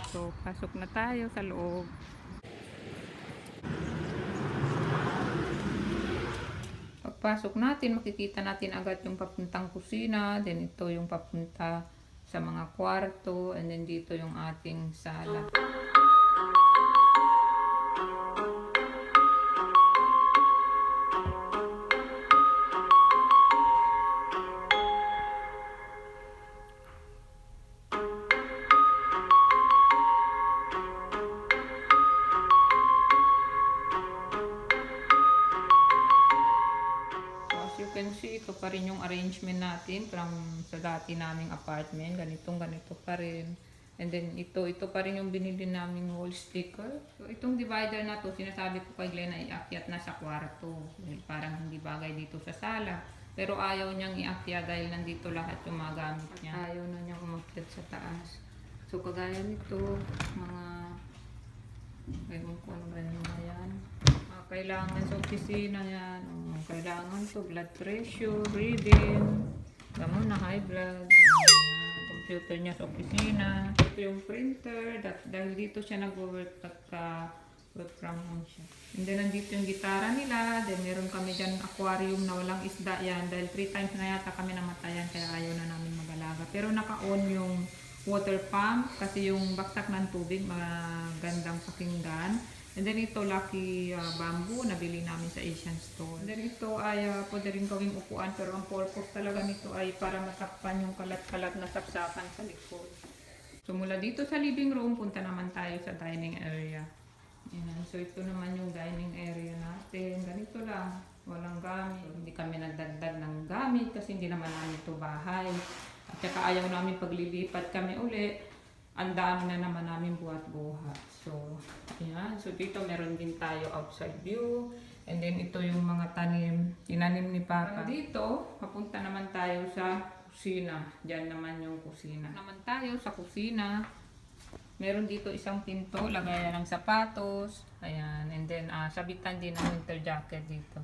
So, pasok na tayo sa loob. Pagpasok natin, makikita natin agad yung papuntang kusina. Then, ito yung papunta sa mga kwarto. And then, dito yung ating sala. You can see, ito pa rin yung arrangement natin from sa dati naming apartment. Ganito pa rin. And then, ito pa rin yung binili naming wall sticker. So, itong divider na to, sinasabi ko kay Glenn na iakyat na sa kwarto. Parang hindi bagay dito sa sala. Pero ayaw niyang iakyat dahil nandito lahat yung mga gamit niya. Ayaw na niyang umakyat sa taas. So, kagaya nito, mga... Ewan ko ano ba yung mga yan. Kailangan sa opisina yan. Kailangan to blood pressure, reading, gamot na high blood. Computer niya sa opisina. Ito yung printer. Dahil dito siya nag-work work from home siya. And then nandito yung gitara nila. Then meron kami dyan aquarium na walang isda yan. Dahil 3 times na yata kami namatayan kaya ayaw na namin mag-alaga. Pero naka-on yung water pump kasi yung baksak ng tubig magandang pakinggan. And then ito lucky bamboo nabili namin sa Asian store. And then ito ay pwede rin gawing upuan pero ang purpose talaga nito ay para matakpan yung kalat-kalat na sapsakan sa likod. So mula dito sa living room punta naman tayo sa dining area. Ayan. So ito naman yung dining area natin. Ganito lang. Walang gamit. Hindi kami nagdagdag ng gamit kasi hindi naman namin ito bahay. At saka ayaw namin paglilipat kami uli. Ang dami na naman namin buhat-buhat. So, ayan. So, dito meron din tayo outside view. And then, ito yung mga tanim. Tinanim ni Papa. Dito, papunta naman tayo sa kusina. Diyan naman yung kusina. Naman tayo sa kusina. Meron dito isang pinto. Lagayan ng sapatos. Ayan. And then, sabitan din ng winter jacket dito.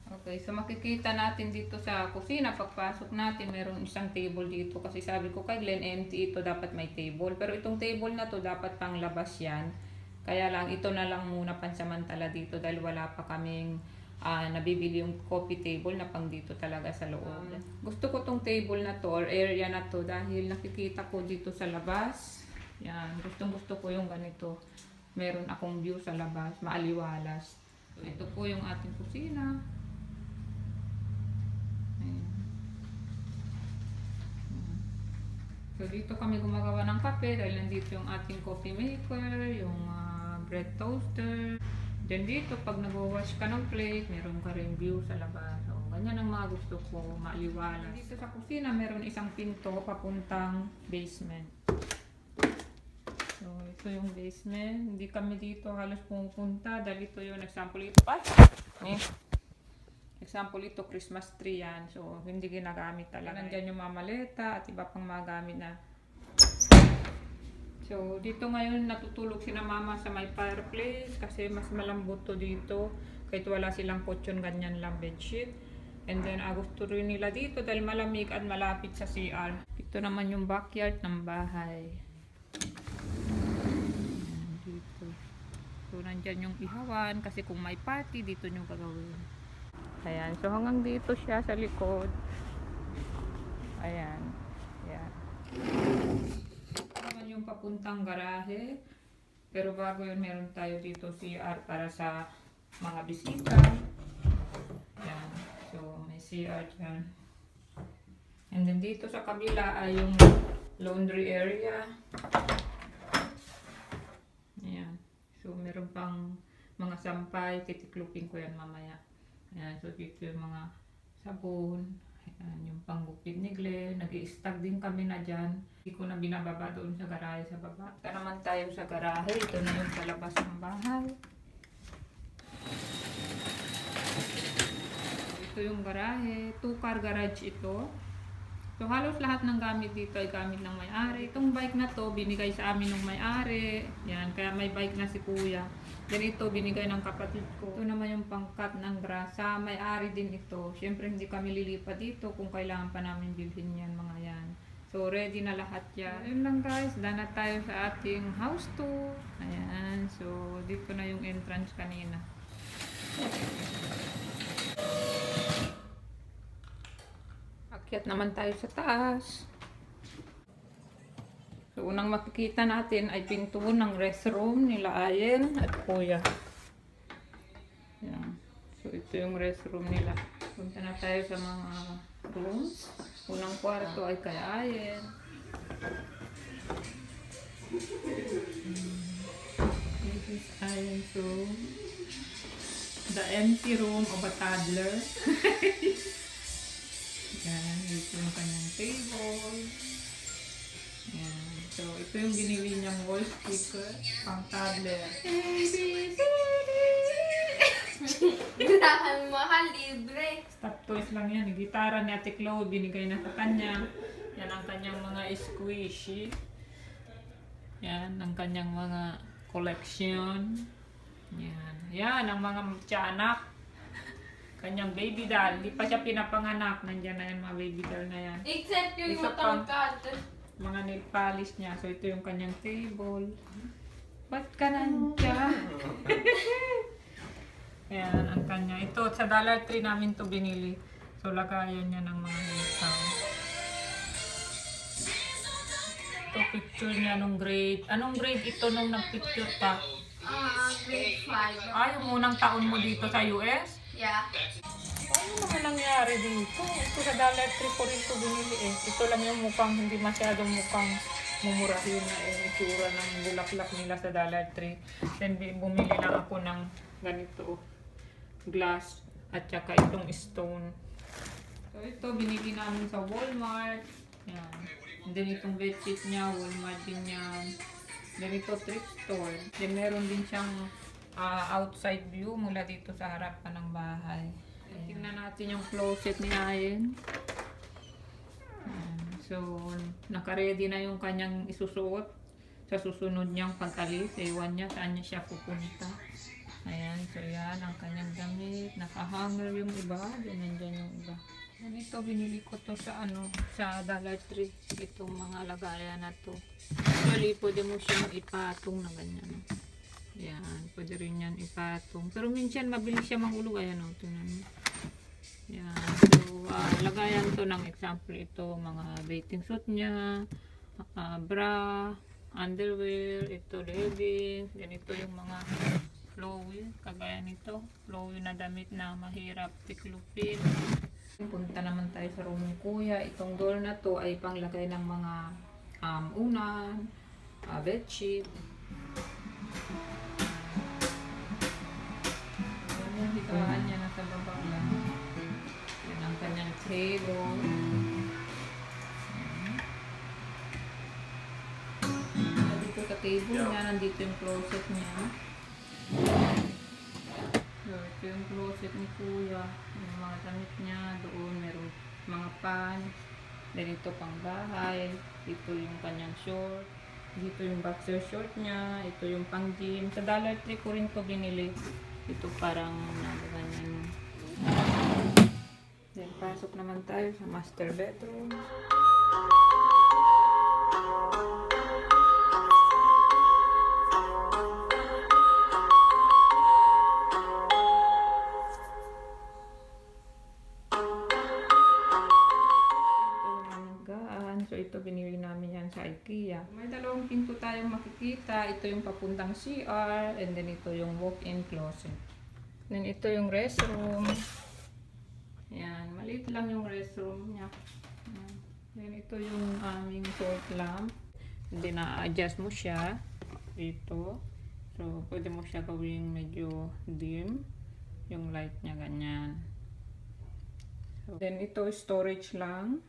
Okay, so makikita natin dito sa kusina, pagpasok natin, meron isang table dito. Kasi sabi ko kay Glenn, empty ito, dapat may table. Pero itong table na to, dapat pang labas yan. Kaya lang, ito na lang muna pansamantala dito dahil wala pa kaming nabibili yung coffee table na pang dito talaga sa loob. Gusto ko tong table na to or area na to dahil nakikita ko dito sa labas. Yan, gusto ko yung ganito. Meron akong view sa labas, maaliwalas. So, ito po yung ating kusina. So dito kami gumagawa ng kape dahil nandito yung ating coffee maker, yung bread toaster. Then dito pag nag-wash ka ng plate, meron ka rin view sa labas. So ganyan ang mga gusto ko, maaliwalas. Dito sa kusina meron isang pinto papuntang basement. So ito yung basement. Hindi kami dito halos pumupunta dahil ito yung example ito. Example ito, Christmas tree yan. So, hindi ginagamit talaga. Nandyan yung mga maleta at iba pang mga gamit na. So, dito ngayon natutulog si na mama sa may fireplace kasi mas malambot to dito. Kahit wala silang kutsyon, ganyan lang bedsheet. And then, gusto rin nila dito dahil malamig at malapit sa CR. Ito naman yung backyard ng bahay. Dito. So, nandyan yung ihawan kasi kung may party, dito nyo gagawin. Ayan. So, hanggang dito siya sa likod. Ayan. Ayan. Ito naman yung papuntang garahe. Pero bago yun, meron tayo dito CR para sa mga bisita. Ayan. So, may CR dyan. And then dito sa kabila ay yung laundry area. Ayan. So, meron pang mga sampay. Titiklupin ko yan mamaya. Ayan, so dito yung mga sabon, ayan, yung panggupit ni Glenn, nag-i-stack din kami na dyan. Hindi ko na binababa doon sa garahe sa baba. Ito naman tayo sa garahe, ito na yung palabas ng bahay. Ito yung garahe, 2-car garage ito. So halos lahat ng gamit dito ay gamit ng may-ari. Itong bike na to binigay sa amin ng may-ari. Yan, kaya may bike na si kuya. Then ito binigay ng kapatid ko. Ito naman yung pangkat ng grasa. May-ari din ito. Siyempre hindi kami lilipat dito kung kailangan pa namin bilhin yan mga yan. So So, ready na lahat yan. Ayun lang guys, done na tayo sa ating house tour. Ayan, so dito na yung entrance kanina. Akyat naman tayo sa taas. So, unang makikita natin ay pinto ng restroom nila Ayen at Kuya. Ayan. So, ito yung restroom nila. Punta na tayo sa mga rooms. Unang kwarto ay kay Ayen. This is Ayen's room. The empty room of a toddler. Yan, dito yung kanyang table. Yan. So, ito yung binili niyang wall sticker. Pang toddler. Girahan mahal, libre. Stop toys lang yan. Yung gitara ni Ate Chloe, binigay na sa kanya. Yan ang kanyang mga squishy. Yan ang kanyang mga collection. Yan. Yan ang mga tiyanak. Kanyang baby doll. Hindi pa siya pinapanganak. Nandiyan na yan mga baby doll na yan. Except yung Isa pang- matangkad. Mga nail polish niya. So, ito yung kanyang table. Ba't ka nandiyan? Ayan, ang kanya. Ito, sa Dollar Tree namin to binili. So, lagayan niya ng mga hair sound. Ito, picture niya nung grade. Anong grade ito nung nag-picture pa? Grade 5. Ah, yung unang taon mo dito sa US? Yeah. Ano naman nangyari dito? Ito sa Dollar Tree ko rin ito binili eh. Ito lang yung mukhang, hindi masyadong mukhang mumurahin na itsura ng bulaklak nila sa Dollar Tree. Then bumili lang ako ng ganito, glass at saka itong stone. So ito binili namin sa Walmart. Yan. And then itong bedsheet niya, Walmart din yan. Then ito thrift store. Then meron din siyang outside view mula dito sa harapan ng bahay. Tingnan natin yung closet ni Ayen. So, naka-ready na yung kanyang isusuot sa susunod niyang pag-alis. Ewan niya saan niya siya pupunta. Ayan, so yan ang kanyang damit. Naka-hanger yung iba. Nandiyan yung iba. Ganito, binili ko to sa sa Dollar Tree. Itong mga lagayan na to. Actually, pwede mo siyang ipatong na ganyan. Yan, pwede rin yan ipatong. Pero minsan mabilis siya mahulog. Ayan o, tingnan mo. Yan, so lagayan to ng example ito, mga bathing suit niya, bra, underwear, ito leggings, ganito yung mga flowy, kagaya nito, flowy na damit na mahirap tiklupin. Punta naman tayo sa room ng Kuya. Itong door na to ay panglagay ng mga unan, bedsheet. Yan, higaan niya nasa baba lang. Yan ang kanyang table. Dito sa table niya, nandito yung closet niya. So, ito yung closet ni Kuya. Yung mga damit niya, doon meron mga pants. Then ito pang bahay. Ito yung kanyang short. Dito yung boxer short niya. Ito yung pang gym. Sa Dollar Tree ko rin to binili. Ito parang ganyan. Then pasok naman tayo sa master bedroom. So ito binili namin yan sa IKEA. May dalawang pinto tayong makikita. Ito yung papuntang CR and then ito yung walk-in closet. Then ito yung restroom. Yan, maliit lang yung restroom niya. Yan. Then ito yung aming salt lamp. And then na-adjust mo siya dito. So pwede mo siya gawing medyo dim yung light niya ganyan. So, then ito storage lang.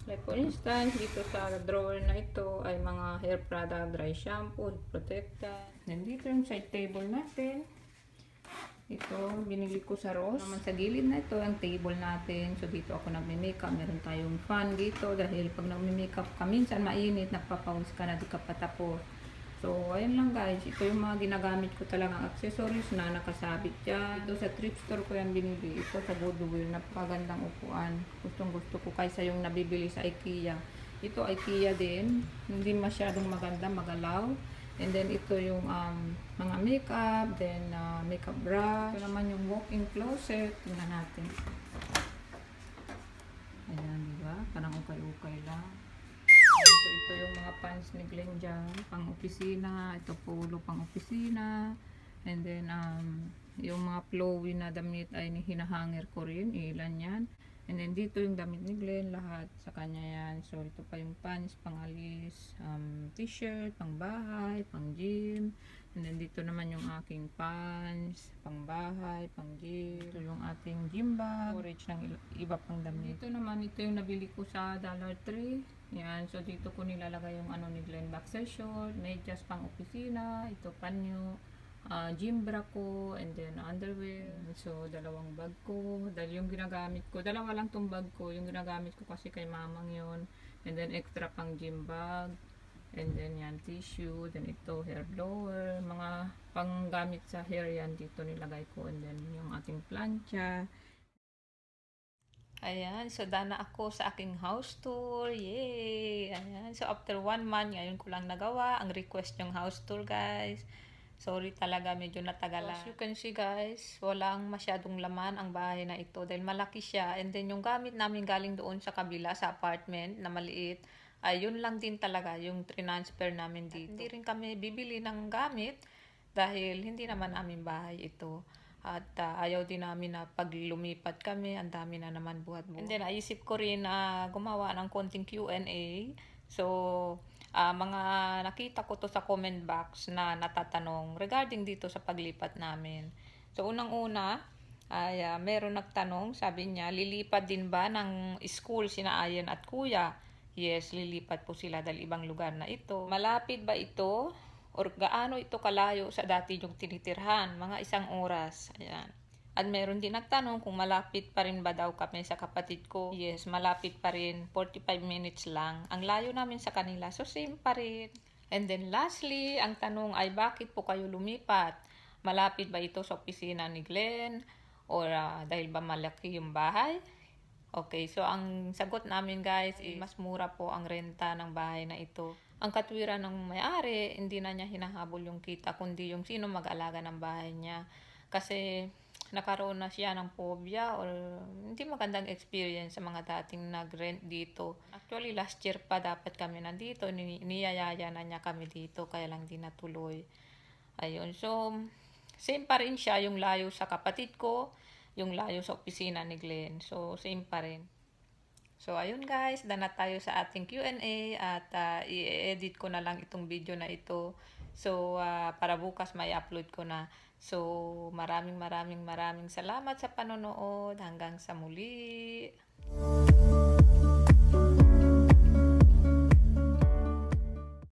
Like for instance, dito sa drawer na ito ay mga hair product, dry shampoo, protectant. Then dito yung side table natin. Ito, binili ko sa Ross. Naman sa gilid na ito, ang table natin. So dito ako nagme-makeup. Meron tayong fan dito dahil pag nagme-makeup ka, minsan mainit, nagpapawis ka na, di ka patapos. So, ayun lang guys. Ito yung mga ginagamit ko talagang accessories na nakasabit dyan. Ito sa thrift store ko yan binili. Ito sa Goodwill. Napakagandang upuan. Gustong gusto ko kaysa yung nabibili sa IKEA. Ito IKEA din. Hindi masyadong maganda, magalaw. And then ito yung mga makeup, then makeup brush. Ito naman yung walk-in closet. Tingnan natin. Ayan, di ba? Parang ukay-ukay lang. So, ito yung mga pants ni Glenn dyan. Pang opisina. Ito polo pang opisina. And then, yung mga flowy na damit ay hinahanger ko rin. Ilan yan. And then, dito yung damit ni Glenn. Lahat sa kanya yan. So, ito pa yung pants, pang alis, t-shirt, pang bahay, pang gym. And then, dito naman yung aking pants, pang bahay, pang gym. Ito yung ating gym bag. Storage ng iba pang damit. Dito naman, ito yung nabili ko sa Dollar Tree. Yan. So, dito ko nilalagay yung ano ni Glenn, boxer short, medyas pang opisina, ito panyo, gym bra ko, and then underwear. So, dalawang bag ko. Dahil yung ginagamit ko, dalawa lang tong bag ko. Yung ginagamit ko kasi kay mamang yon. And then, extra pang gym bag. And then, yan, tissue. Then, ito, hair blower. Mga panggamit sa hair yan, dito nilagay ko. And then, yung ating plancha. Ayan, so dana ako sa aking house tour. Yay! Ayan, so after 1 month, ngayon ko lang nagawa ang request yung house tour, guys. Sorry talaga, medyo natagalan. As you can see, guys, walang masyadong laman ang bahay na ito dahil malaki siya. And then yung gamit namin galing doon sa kabila, sa apartment na maliit, ay yun lang din talaga yung transfer namin dito. At hindi rin kami bibili ng gamit dahil hindi naman namin bahay ito. At ayaw din namin na pag lumipat kami, ang dami na naman buhat-buhat. And then naisip ko rin na gumawa ng konting Q&A. So, mga nakita ko to sa comment box na natatanong regarding dito sa paglipat namin. So, unang-una, ay meron nagtanong, sabi niya, lilipat din ba ng school sina Ayan at Kuya? Yes, lilipat po sila dahil ibang lugar na ito. Malapit ba ito? Or gaano ito kalayo sa dati yung tinitirhan? Mga 1 oras. Ayan. At meron din nagtanong kung malapit pa rin ba daw kami sa kapatid ko. Yes, malapit pa rin. 45 minutes lang. Ang layo namin sa kanila. So, same pa rin. And then lastly, ang tanong ay bakit po kayo lumipat? Malapit ba ito sa opisina ni Glenn? Or dahil ba malaki yung bahay? Okay, so ang sagot namin, guys, is mas mura po ang renta ng bahay na ito. Ang katwiran ng may-ari, hindi na niya hinahabol yung kita, kundi yung sino mag-alaga ng bahay niya. Kasi nakaroon na siya ng phobia or hindi magandang experience sa mga dating nag-rent dito. Actually, last year pa dapat kami nandito. Niyayaya na niya kami dito, kaya lang di natuloy. Ayun, so same pa rin siya, yung layo sa kapatid ko, yung layo sa opisina ni Glenn. So, same pa rin. So, ayun guys, dana tayo sa ating Q&A at i-edit ko na lang itong video na ito. So, para bukas may upload ko na. So, maraming salamat sa panonood. Hanggang sa muli.